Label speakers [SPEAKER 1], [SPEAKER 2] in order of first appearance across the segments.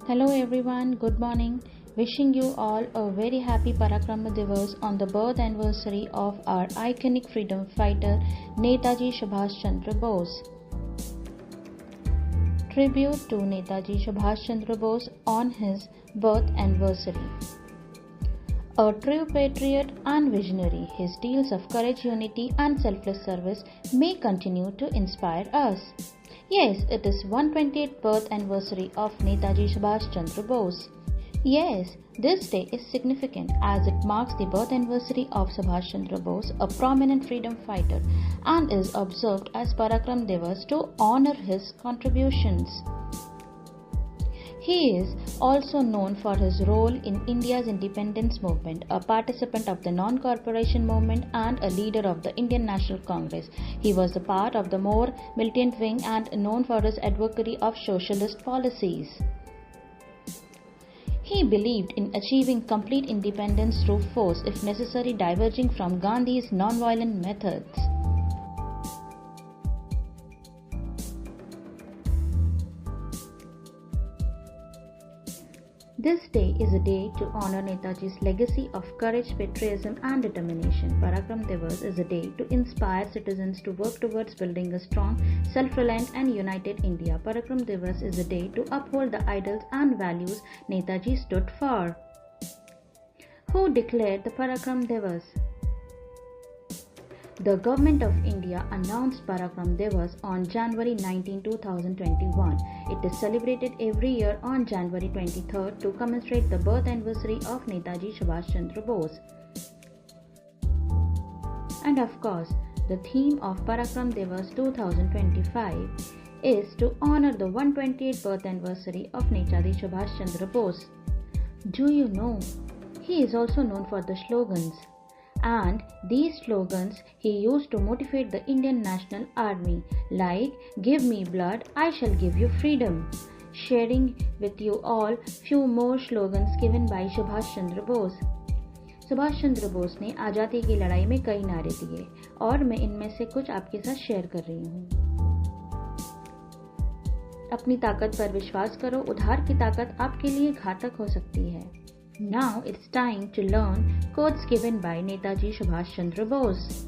[SPEAKER 1] Hello everyone, good morning. Wishing you all a very happy ParakramDivas on the birth anniversary of our iconic freedom fighter Netaji Subhas Chandra Bose. Tribute to Netaji Subhas Chandra Bose on his birth anniversary. A true patriot and visionary, his tales of courage, unity and selfless service may continue to inspire us. Yes, it is 128th birth anniversary of Netaji Subhas Chandra Bose. Yes, this day is significant as it marks the birth anniversary of Subhas Chandra Bose, a prominent freedom fighter, and is observed as ParakramDivas to honor his contributions. He is also known for his role in India's independence movement, a participant of the non-corporation movement and a leader of the Indian National Congress. He was a part of the more militant wing and known for his advocacy of socialist policies. He believed in achieving complete independence through force, if necessary, diverging from Gandhi's non-violent methods. This day is a day to honor Netaji's legacy of courage, patriotism and determination. ParakramDivas is a day to inspire citizens to work towards building a strong, self-reliant and united India. ParakramDivas is a day to uphold the ideals and values Netaji stood for. Who declared the ParakramDivas? The Government of India announced ParakramDivas on January 19, 2021. It is celebrated every year on January 23rd to commemorate the birth anniversary of Netaji Subhas Chandra Bose. And of course, the theme of ParakramDivas 2025 is to honor the 128th birth anniversary of Netaji Subhas Chandra Bose. Do you know, he is also known for the slogans. And these slogans he used to motivate the Indian National Army, like "Give me blood, I shall give you freedom." Sharing with you all few more slogans given by Subhas Chandra Bose. Subhash Chandra Bose ने आज़ादी की लड़ाई में कई नारे दिए और मैं इनमें से कुछ आपके साथ शेयर कर रही हूँ। अपनी ताकत पर विश्वास करो, उधार की ताकत आपके लिए घातक हो सकती है। Now it's time to learn quotes given by Netaji Subhas Chandra Bose.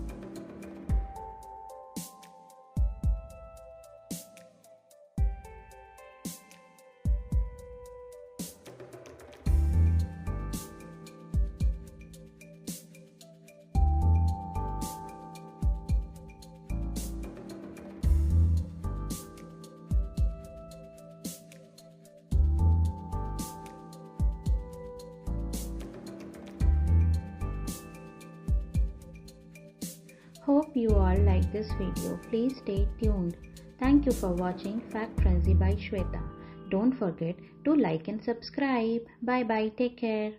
[SPEAKER 1] Hope you all like this video. Please stay tuned. Thank you for watching Fact Frenzy by Shweta. Don't forget to like and subscribe. Bye bye. Take care.